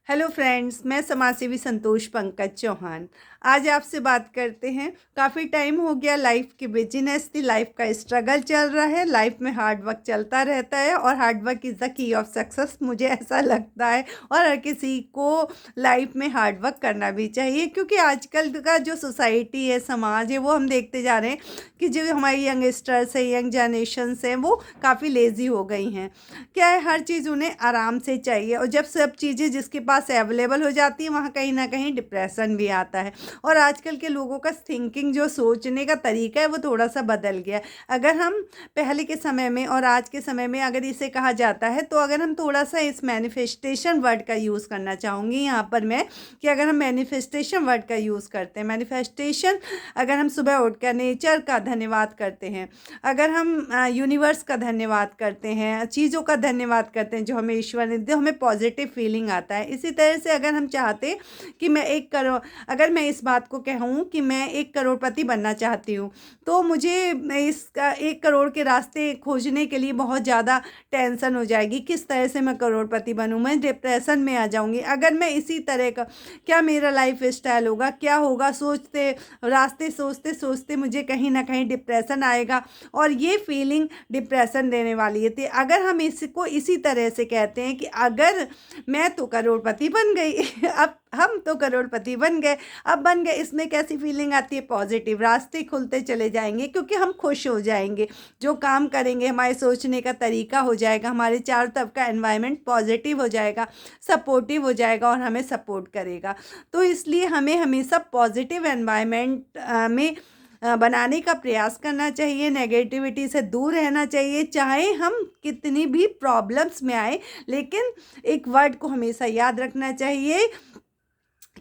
Hello friends, मैं समाजसेवी संतोष पंकज चौहान आज आपसे बात करते हैं। काफ़ी टाइम हो गया, लाइफ की बिजीनेस थी, लाइफ का स्ट्रगल चल रहा है, लाइफ में हार्ड वर्क चलता रहता है और hard work is the key of success, मुझे ऐसा लगता है। और हर किसी को लाइफ में हार्ड वर्क करना भी चाहिए, क्योंकि आजकल का जो सोसाइटी है, समाज है, वो हम देखते जा रहे हैं कि जो हमारी यंगस्टर्स है, यंग जनरेशन्स हैं, वो काफ़ी लेज़ी हो गई हैं। क्या है, हर चीज़ उन्हें आराम से चाहिए और जब सब चीज़ें जिसके पास अवेलेबल हो जाती है, वहाँ कहीं ना कहीं डिप्रेशन भी आता है। और आजकल के लोगों का थिंकिंग, जो सोचने का तरीका है, वो थोड़ा सा बदल गया है। अगर हम पहले के समय में और आज के समय में अगर इसे कहा जाता है, तो अगर हम थोड़ा सा इस मैनिफेस्टेशन वर्ड का यूज़ करना चाहूँगी यहाँ पर मैं, कि अगर हम मैनिफेस्टेशन वर्ड का यूज़ करते हैं, मैनिफेस्टेशन, अगर हम सुबह उठकर नेचर का धन्यवाद करते हैं, अगर हम यूनिवर्स का धन्यवाद करते हैं, चीज़ों का धन्यवाद करते हैं जो हमें ईश्वर ने दिया, हमें पॉजिटिव फीलिंग आता है। इसी तरह से अगर हम चाहते कि मैं एक करोड़, अगर मैं इस बात को कहूँ कि मैं 1 करोड़पति बनना चाहती हूँ, तो मुझे इसका 1 करोड़ के रास्ते खोजने के लिए बहुत ज़्यादा टेंशन हो जाएगी। किस तरह से मैं करोड़पति बनूँ, मैं डिप्रेशन में आ जाऊँगी। अगर मैं इसी तरह का, क्या मेरा लाइफ स्टाइल होगा, क्या होगा, सोचते रास्ते सोचते सोचते मुझे कहीं ना कहीं डिप्रेशन आएगा और ये फीलिंग डिप्रेशन देने वाली है। अगर हम इसको इसी तरह से कहते हैं कि अगर मैं तो करोड़पति बन गई अब हम तो करोड़पति बन गए, अब बन गए, इसमें कैसी फीलिंग आती है? पॉजिटिव। रास्ते खुलते चले जाएंगे क्योंकि हम खुश हो जाएंगे। जो काम करेंगे, हमारे सोचने का तरीका हो जाएगा, हमारे चारों तरफ का एनवायरनमेंट पॉजिटिव हो जाएगा, सपोर्टिव हो जाएगा और हमें सपोर्ट करेगा। तो इसलिए हमें हमेशा पॉजिटिव एनवायरनमेंट में बनाने का प्रयास करना चाहिए, नेगेटिविटी से दूर रहना चाहिए, चाहे हम कितनी भी प्रॉब्लम्स में आए। लेकिन एक वर्ड को हमेशा याद रखना चाहिए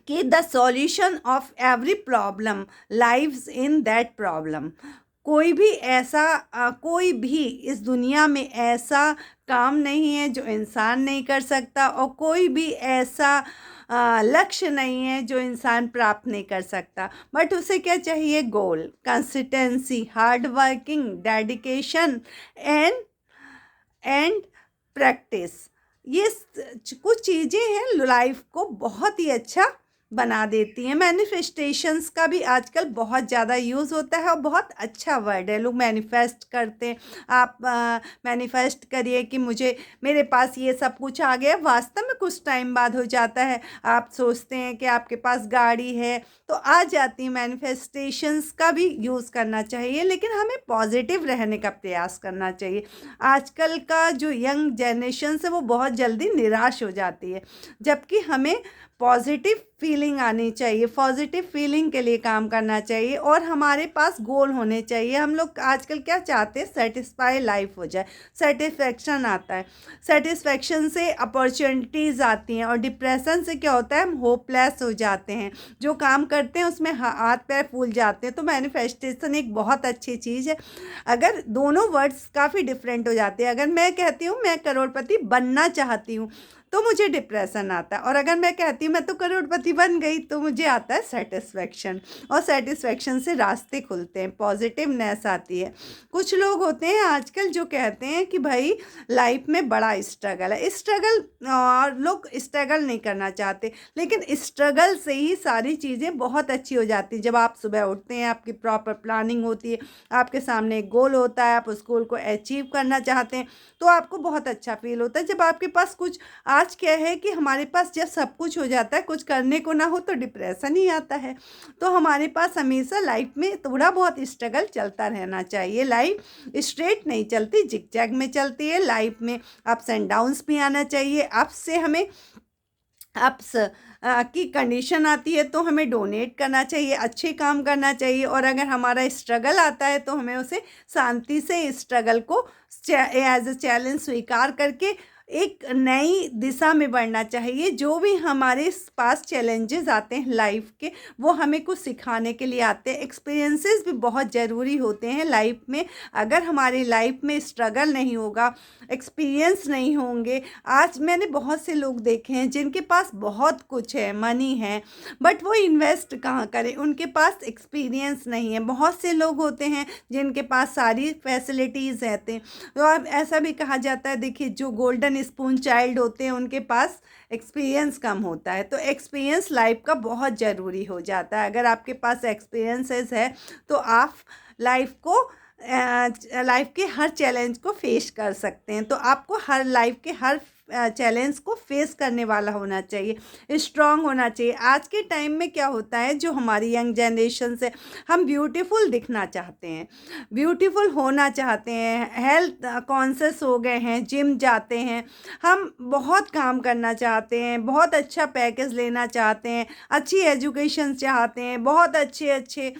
कि the solution of every problem lives in that problem. कोई भी इस दुनिया में ऐसा काम नहीं है जो इंसान नहीं कर सकता, और कोई भी ऐसा लक्ष्य नहीं है जो इंसान प्राप्त नहीं कर सकता। बट उसे क्या चाहिए? Goal, consistency, hard working, dedication and and practice. ये कुछ चीज़ें हैं लाइफ को बहुत ही अच्छा बना देती हैं। मैनिफेस्टेशंस का भी आजकल बहुत ज़्यादा यूज़ होता है और बहुत अच्छा वर्ड है। लोग मैनिफेस्ट करते हैं। आप मैनिफेस्ट करिए कि मुझे, मेरे पास ये सब कुछ आ गया। वास्तव में कुछ टाइम बाद हो जाता है। आप सोचते हैं कि आपके पास गाड़ी है तो आ जाती है। मैनिफेस्टेशंस का भी यूज़ करना चाहिए, लेकिन हमें पॉजिटिव रहने का प्रयास करना चाहिए। आजकल का जो यंग जनरेशन है, वो बहुत जल्दी निराश हो जाती है, जबकि हमें पॉजिटिव फीलिंग आनी चाहिए, पॉजिटिव फीलिंग के लिए काम करना चाहिए और हमारे पास गोल होने चाहिए। हम लोग आजकल क्या चाहते हैं? सेटिस्फाई लाइफ हो जाए, सेटिस्फेक्शन आता है। सेटिस्फेक्शन से अपॉर्चुनिटीज़ आती हैं और डिप्रेशन से क्या होता है? हम होपलेस हो जाते हैं, जो काम करते हैं उसमें हाथ पैर फूल जाते हैं। तो मैनिफेस्टेशन एक बहुत अच्छी चीज़ है। अगर दोनों वर्ड्स काफ़ी डिफरेंट हो जाते हैं, अगर मैं कहती हूँ मैं करोड़पति बनना चाहती हूँ, तो मुझे डिप्रेशन आता है, और अगर मैं कहती हूँ मैं तो करोड़पति बन गई, तो मुझे आता है सेटिस्फेक्शन। और सेटिस्फेक्शन से रास्ते खुलते हैं, पॉजिटिवनेस आती है। कुछ लोग होते हैं आजकल जो कहते हैं कि भाई लाइफ में बड़ा स्ट्रगल है, स्ट्रगल, और लोग स्ट्रगल नहीं करना चाहते, लेकिन स्ट्रगल से ही सारी चीज़ें बहुत अच्छी हो जाती हैं। जब आप सुबह उठते हैं, आपकी प्रॉपर प्लानिंग होती है, आपके सामने एक गोल होता है, आप उस गोल को अचीव करना चाहते हैं, तो आपको बहुत अच्छा फील होता है। जब आपके पास कुछ, आज क्या है कि हमारे पास जब सब कुछ हो जाता है, कुछ करने को ना हो, तो डिप्रेशन ही आता है। तो हमारे पास हमेशा लाइफ में थोड़ा बहुत स्ट्रगल चलता रहना चाहिए। लाइफ स्ट्रेट नहीं चलती, जिगजैग में चलती है। लाइफ में अप्स एंड डाउन्स भी आना चाहिए। अप्स से हमें, अप्स की कंडीशन आती है तो हमें डोनेट करना चाहिए, अच्छे काम करना चाहिए। और अगर हमारा स्ट्रगल आता है तो हमें उसे शांति से, स्ट्रगल को एज ए चैलेंज स्वीकार करके एक नई दिशा में बढ़ना चाहिए। जो भी हमारे पास चैलेंजेस आते हैं लाइफ के, वो हमें कुछ सिखाने के लिए आते हैं। एक्सपीरियंसेस भी बहुत ज़रूरी होते हैं लाइफ में। अगर हमारी लाइफ में स्ट्रगल नहीं होगा, एक्सपीरियंस नहीं होंगे, आज मैंने बहुत से लोग देखे हैं जिनके पास बहुत कुछ है, मनी है, बट वो इन्वेस्ट कहाँ करें? उनके पास एक्सपीरियंस नहीं है। बहुत से लोग होते हैं जिनके पास सारी फैसिलिटीज़ रहते हैं। तो अब ऐसा भी कहा जाता है, देखिए, जो गोल्डन स्पून चाइल्ड होते हैं उनके पास एक्सपीरियंस कम होता है। तो एक्सपीरियंस लाइफ का बहुत ज़रूरी हो जाता है। अगर आपके पास एक्सपीरियंसेस है तो आप लाइफ के हर चैलेंज को फेस कर सकते हैं। तो आपको हर लाइफ के हर चैलेंज को फेस करने वाला होना चाहिए, स्ट्रांग होना चाहिए। आज के टाइम में क्या होता है, जो हमारी यंग जनरेशन से, हम ब्यूटीफुल दिखना चाहते हैं, ब्यूटीफुल होना चाहते हैं, हेल्थ कॉन्शियस हो गए हैं, जिम जाते हैं, हम बहुत काम करना चाहते हैं, बहुत अच्छा पैकेज लेना चाहते हैं, अच्छी एजुकेशन चाहते हैं, बहुत अच्छे अच्छे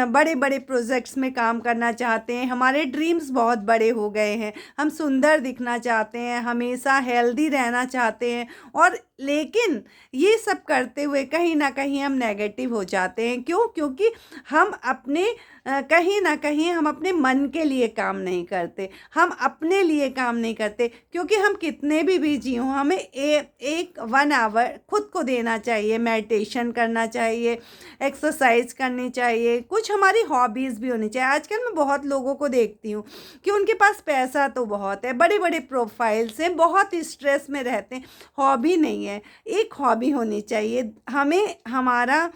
बड़े बड़े प्रोजेक्ट्स में काम करना चाहते हैं। हमारे ड्रीम्स बहुत बड़े हो गए हैं, हम सुंदर दिखना चाहते हैं, हमेशा हेल्दी रहना चाहते हैं। और लेकिन ये सब करते हुए कहीं ना कहीं हम नेगेटिव हो जाते हैं। क्यों? क्योंकि हम अपने कहीं ना कहीं हम अपने मन के लिए काम नहीं करते, हम अपने लिए काम नहीं करते। क्योंकि हम कितने भी बिजी हों, हमें एक 1 आवर खुद को देना चाहिए, मेडिटेशन करना चाहिए, एक्सरसाइज करनी चाहिए, कुछ हमारी हॉबीज़ भी होनी चाहिए। आजकल मैं बहुत लोगों को देखती हूँ कि उनके पास पैसा तो बहुत है, बड़े बड़े प्रोफाइल्स हैं, बहुत स्ट्रेस में रहते हैं, हॉबी नहीं है। एक हॉबी होनी चाहिए हमें। हमारा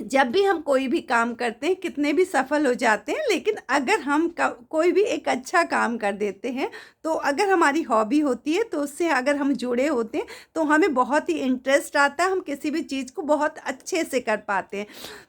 जब भी हम कोई भी काम करते हैं, कितने भी सफल हो जाते हैं, लेकिन अगर हम कोई भी एक अच्छा काम कर देते हैं, तो अगर हमारी हॉबी होती है तो उससे अगर हम जुड़े होते हैं तो हमें बहुत ही इंटरेस्ट आता है, हम किसी भी चीज़ को बहुत अच्छे से कर पाते हैं।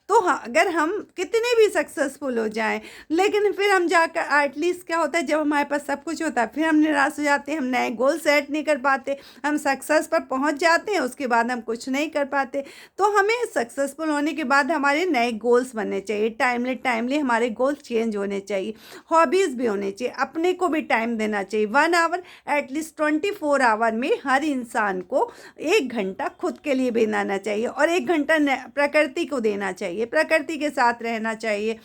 तो हाँ, अगर हम कितने भी सक्सेसफुल हो जाएं, लेकिन फिर हम जाकर एटलीस्ट क्या होता है, जब हमारे पास सब कुछ होता है फिर हम निराश हो जाते हैं, हम नए गोल सेट नहीं कर पाते, हम सक्सेस पर पहुंच जाते हैं, उसके बाद हम कुछ नहीं कर पाते। तो हमें सक्सेसफुल होने के बाद हमारे नए गोल्स बनने चाहिए, टाइमली हमारे गोल्स चेंज होने चाहिए, हॉबीज़ भी होने चाहिए, अपने को भी टाइम देना चाहिए। 1 आवर एटलीस्ट 24 आवर में हर इंसान को 1 घंटा खुद के लिए बनाना चाहिए और 1 घंटा प्रकृति को देना चाहिए, प्रकृति के साथ रहना चाहिए,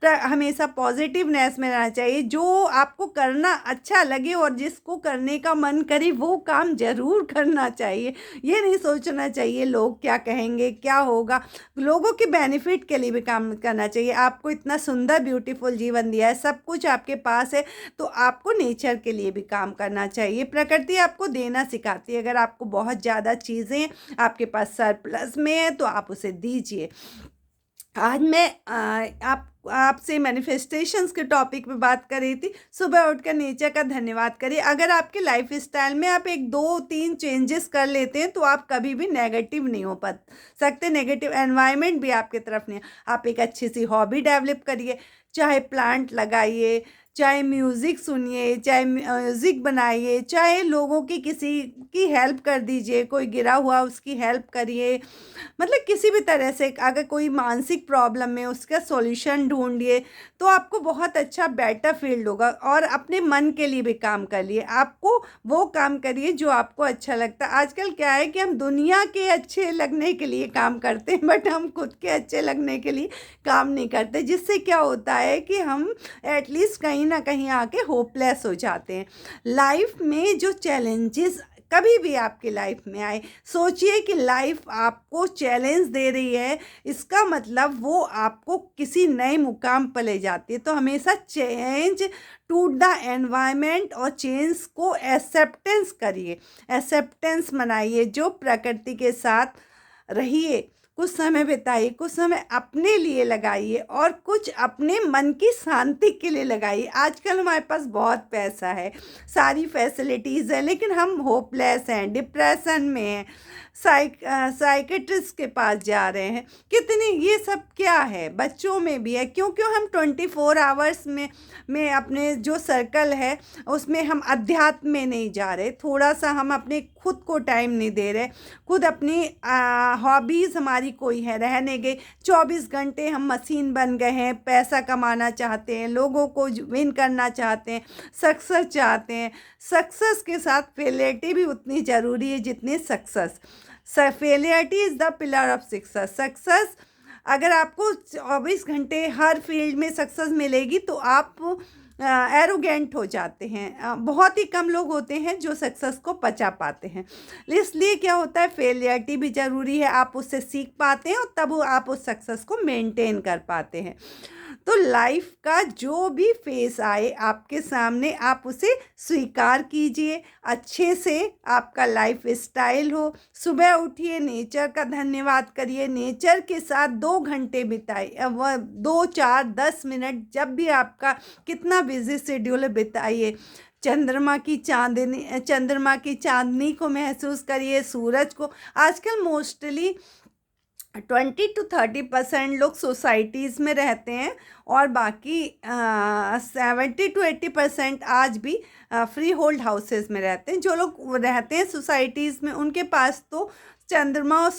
हमेशा पॉजिटिवनेस में रहना चाहिए। जो आपको करना अच्छा लगे और जिसको करने का मन करे वो काम ज़रूर करना चाहिए। ये नहीं सोचना चाहिए लोग क्या कहेंगे, क्या होगा। लोगों के बेनिफिट के लिए भी काम करना चाहिए। आपको इतना सुंदर ब्यूटीफुल जीवन दिया है, सब कुछ आपके पास है, तो आपको नेचर के लिए भी काम करना चाहिए। प्रकृति आपको देना सिखाती है। अगर आपको बहुत ज़्यादा चीज़ें आपके पास सरप्लस में है तो आप उसे दीजिए। आज मैं आपसे मैनिफेस्टेशंस के टॉपिक पे बात कर रही थी। सुबह उठकर नेचर का धन्यवाद करिए। अगर आपके लाइफ स्टाइल में आप 1-2-3 चेंजेस कर लेते हैं तो आप कभी भी नेगेटिव नहीं हो सकते, नेगेटिव एनवायरनमेंट भी आपकी तरफ नहीं है। आप एक अच्छी सी हॉबी डेवलप करिए, चाहे प्लांट लगाइए, चाहे म्यूज़िक सुनिए, चाहे म्यूज़िक बनाइए, चाहे लोगों की किसी की हेल्प कर दीजिए, कोई गिरा हुआ उसकी हेल्प करिए। मतलब किसी भी तरह से अगर कोई मानसिक प्रॉब्लम में उसका सॉल्यूशन ढूंढिए तो आपको बहुत अच्छा बेटर फील्ड होगा। और अपने मन के लिए भी काम करिए, आपको वो काम करिए जो आपको अच्छा लगता है। आजकल क्या है कि हम दुनिया के अच्छे लगने के लिए काम करते हैं, बट हम खुद के अच्छे लगने के लिए काम नहीं करते, जिससे क्या होता है कि हम एटलीस्ट कहीं ना कहीं आके होपलेस हो जाते हैं। लाइफ में जो चैलेंजेस कभी भी आपकी लाइफ में आए, सोचिए कि लाइफ आपको चैलेंज दे रही है, इसका मतलब वो आपको किसी नए मुकाम पर ले जाती है। तो हमेशा चेंज टू द एनवायरनमेंट और चेंज को एक्सेप्टेंस करिए, एक्सेप्टेंस मनाइए, जो प्रकृति के साथ रहिए, कुछ समय बिताइए, कुछ समय अपने लिए लगाइए और कुछ अपने मन की शांति के लिए लगाइए। आजकल हमारे पास बहुत पैसा है, सारी फैसिलिटीज़ है, लेकिन हम होपलेस हैं, डिप्रेशन में हैं, साइकेट्रिस्ट के पास जा रहे हैं। कितनी ये सब क्या है, बच्चों में भी है। क्योंकि हम 24 आवर्स में अपने जो सर्कल है उसमें हम अध्यात्म में नहीं जा रहे, थोड़ा सा हम अपने खुद को टाइम नहीं दे रहे, खुद अपनी हॉबीज़ हमारी कोई है रहने गए। 24 घंटे हम मशीन बन गए हैं, पैसा कमाना चाहते हैं, लोगों को विन करना चाहते हैं, सक्सेस चाहते हैं। सक्सेस के साथ फेलियरिटी भी उतनी ज़रूरी है जितनी success. Failure is the pillar of success. अगर आपको 24 घंटे हर फील्ड में सक्सेस मिलेगी तो आप एरोगेंट हो जाते हैं। बहुत ही कम लोग होते हैं जो सक्सेस को पचा पाते हैं। इसलिए क्या होता है, फेलियरिटी भी ज़रूरी है, आप उससे सीख पाते हैं और तब आप उस सक्सेस को मेंटेन कर पाते हैं। तो लाइफ का जो भी फेस आए आपके सामने, आप उसे स्वीकार कीजिए, अच्छे से आपका लाइफ स्टाइल हो। सुबह उठिए, नेचर का धन्यवाद करिए, नेचर के साथ 2 घंटे बिताइए, वह 2 4 10 मिनट, जब भी आपका कितना बिजी शेड्यूल है बिताइए। चंद्रमा की चांदनी को महसूस करिए, सूरज को। आजकल मोस्टली 20 to 30% लोग सोसाइटीज़ में रहते हैं और बाकी 70 to 80% आज भी फ्री होल्ड हाउसेस में रहते हैं। जो लोग रहते हैं सोसाइटीज़ में, उनके पास तो चंद्रमा और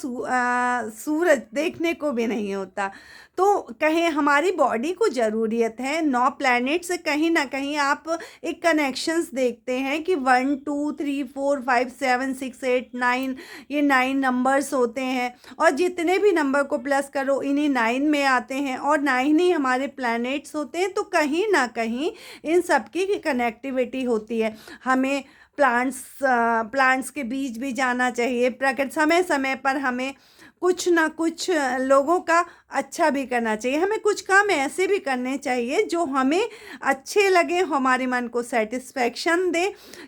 सूरज देखने को भी नहीं होता। तो कहीं हमारी बॉडी को ज़रूरियत है 9 प्लैनेट से, कहीं ना कहीं आप एक कनेक्शंस देखते हैं कि 1 2 3 4 5 7 6 8 9, ये 9 नंबर्स होते हैं और जितने भी नंबर को प्लस करो इन्हीं 9 में आते हैं और 9 ही हमारे प्लैनेट्स होते हैं। तो कहीं ना कहीं इन सब की कनेक्टिविटी होती है। हमें प्लांट्स के बीच भी जाना चाहिए। प्रकृति समय समय पर हमें कुछ ना कुछ लोगों का अच्छा भी करना चाहिए। हमें कुछ काम ऐसे भी करने चाहिए जो हमें अच्छे लगे, हमारे मन को सेटिस्फेक्शन दे।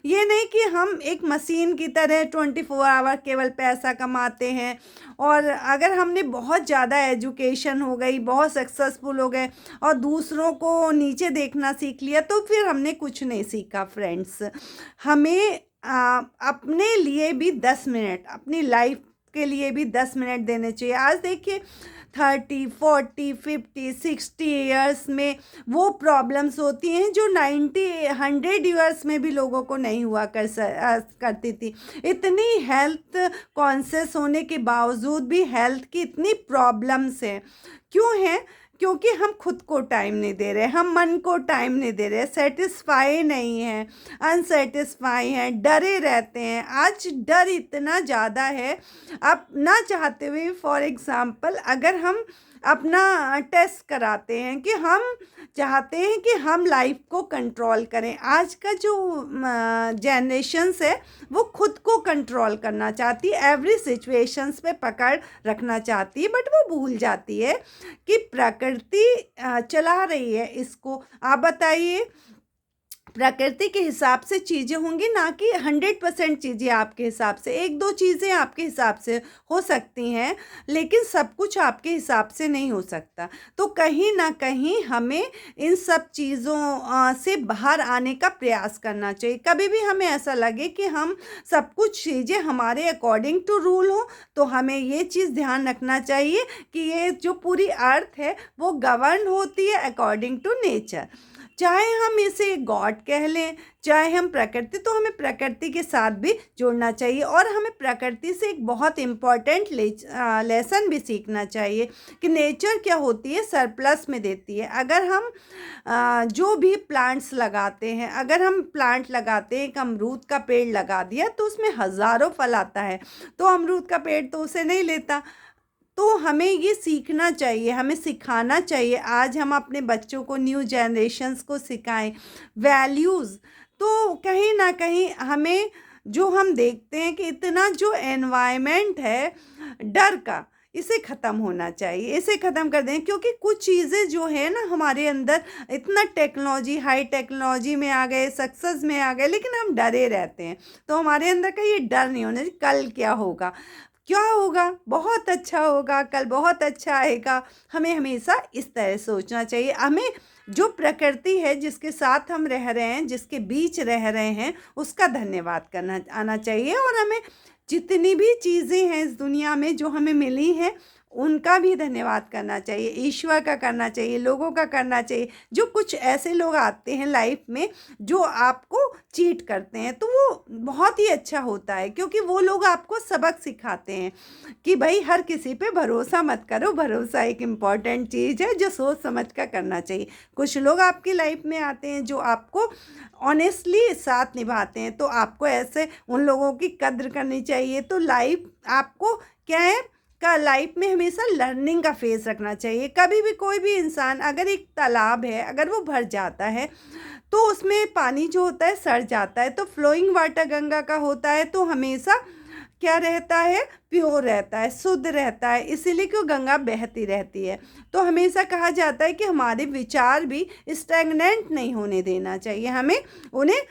ये नहीं कि हम एक मशीन की तरह 24 आवर केवल पैसा कमाते हैं, और अगर हमने बहुत ज़्यादा एजुकेशन हो गई, बहुत सक्सेसफुल हो गए और दूसरों को नीचे देखना सीख लिया, तो फिर हमने कुछ नहीं सीखा। फ्रेंड्स, हमें अपने लिए भी 10 मिनट, अपनी लाइफ के लिए भी 10 मिनट देने चाहिए। आज देखिए 30 40 50 60 ईयर्स में वो प्रॉब्लम्स होती हैं जो 90 100 ईयर्स में भी लोगों को नहीं हुआ करती थी। इतनी हेल्थ कॉन्शियस होने के बावजूद भी हेल्थ की इतनी प्रॉब्लम्स हैं। क्यों हैं? क्योंकि हम खुद को टाइम नहीं दे रहे, हम मन को टाइम नहीं दे रहे, सेटिस्फाई नहीं हैं, अनसेटिस्फाई हैं, डरे रहते हैं। आज डर इतना ज़्यादा है, आप ना चाहते हुए, फॉर एग्ज़ाम्पल अगर हम अपना टेस्ट कराते हैं कि हम चाहते हैं कि हम लाइफ को कंट्रोल करें। आज का जो जनरेशन्स है वो खुद को कंट्रोल करना चाहती है, एवरी सिचुएशंस पे पकड़ रखना चाहती है, बट वो भूल जाती है कि प्रकृति चला रही है इसको। आप बताइए, प्रकृति के हिसाब से चीज़ें होंगी, ना कि 100% चीज़ें आपके हिसाब से। 1 2 चीज़ें आपके हिसाब से हो सकती हैं, लेकिन सब कुछ आपके हिसाब से नहीं हो सकता। तो कहीं ना कहीं हमें इन सब चीज़ों से बाहर आने का प्रयास करना चाहिए। कभी भी हमें ऐसा लगे कि हम सब कुछ चीज़ें हमारे अकॉर्डिंग टू रूल हो, तो हमें ये चीज़ ध्यान रखना चाहिए कि ये जो पूरी अर्थ है वो गवर्न होती है अकॉर्डिंग टू नेचर। चाहे हम इसे गॉड कह लें, चाहे हम प्रकृति, तो हमें प्रकृति के साथ भी जुड़ना चाहिए। और हमें प्रकृति से एक बहुत इम्पॉर्टेंट लेसन भी सीखना चाहिए कि नेचर क्या होती है, सरप्लस में देती है। अगर हम जो भी प्लांट्स लगाते हैं, अगर हम प्लांट लगाते हैं, एक अमरूद का पेड़ लगा दिया तो उसमें हज़ारों फल आता है, तो अमरूद का पेड़ तो उसे नहीं लेता। तो हमें ये सीखना चाहिए, हमें सिखाना चाहिए। आज हम अपने बच्चों को, न्यू जनरेशन्स को सिखाएं वैल्यूज़। तो कहीं ना कहीं हमें, जो हम देखते हैं कि इतना जो एनवायरनमेंट है डर का, इसे ख़त्म होना चाहिए, इसे ख़त्म कर दें। क्योंकि कुछ चीज़ें जो है ना हमारे अंदर, इतना टेक्नोलॉजी, हाई टेक्नोलॉजी में आ गए, सक्सेस में आ गए, लेकिन हम डरे रहते हैं। तो हमारे अंदर का ये डर नहीं होना चाहिए, कल क्या होगा, क्या होगा, बहुत अच्छा होगा, कल बहुत अच्छा आएगा। हमें हमेशा इस तरह सोचना चाहिए। हमें जो प्रकृति है, जिसके साथ हम रह रहे हैं, जिसके बीच रह रहे हैं, उसका धन्यवाद करना आना चाहिए। और हमें जितनी भी चीज़ें हैं इस दुनिया में जो हमें मिली हैं, उनका भी धन्यवाद करना चाहिए, ईश्वर का करना चाहिए, लोगों का करना चाहिए। जो कुछ ऐसे लोग आते हैं लाइफ में जो आपको चीट करते हैं, तो वो बहुत ही अच्छा होता है, क्योंकि वो लोग आपको सबक सिखाते हैं कि भाई हर किसी पे भरोसा मत करो। भरोसा एक इम्पॉर्टेंट चीज़ है जो सोच समझ कर करना चाहिए। कुछ लोग आपकी लाइफ में आते हैं जो आपको ऑनेस्टली साथ निभाते हैं, तो आपको ऐसे उन लोगों की कद्र करनी चाहिए। तो लाइफ आपको क्या है का लाइफ में हमेशा लर्निंग का फेस रखना चाहिए। कभी भी कोई भी इंसान, अगर एक तालाब है, अगर वो भर जाता है तो उसमें पानी जो होता है सड़ जाता है, तो फ्लोइंग वाटर गंगा का होता है। तो हमेशा क्या रहता है, प्योर रहता है, शुद्ध रहता है, इसीलिए क्यों गंगा बहती रहती है। तो हमेशा कहा जाता है कि हमारे विचार भी स्टैग्नेंट नहीं होने देना चाहिए, हमें उन्हें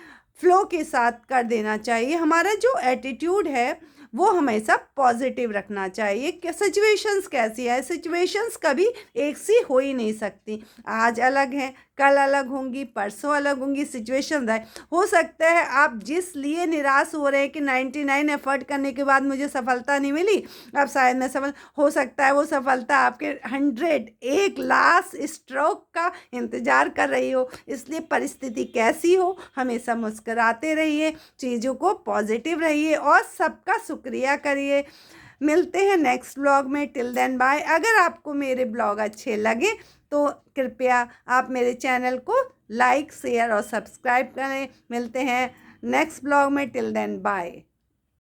फ्लो के साथ कर देना चाहिए। हमारा जो एटीट्यूड है वो हमेशा पॉजिटिव रखना चाहिए कि सिचुएशंस कैसी है, सिचुएशंस कभी एक सी हो ही नहीं सकती। आज अलग हैं, कल अलग होंगी, परसों अलग होंगी सिचुएशन है। हो सकता है आप जिस लिए निराश हो रहे हैं कि 99 एफर्ट करने के बाद मुझे सफलता नहीं मिली, अब शायद मैं सफल हो सकता है वो सफलता आपके 100 एक लास्ट स्ट्रोक का इंतज़ार कर रही हो। इसलिए परिस्थिति कैसी हो हमेशा मुस्कुराते रहिए, चीज़ों को पॉजिटिव रहिए और सबका शुक्रिया करिए। मिलते हैं नेक्स्ट ब्लॉग में, टिल देन बाय। अगर आपको मेरे ब्लॉग अच्छे लगे तो कृपया आप मेरे चैनल को लाइक, शेयर और सब्सक्राइब करें। मिलते हैं नेक्स्ट ब्लॉग में, टिल देन बाय।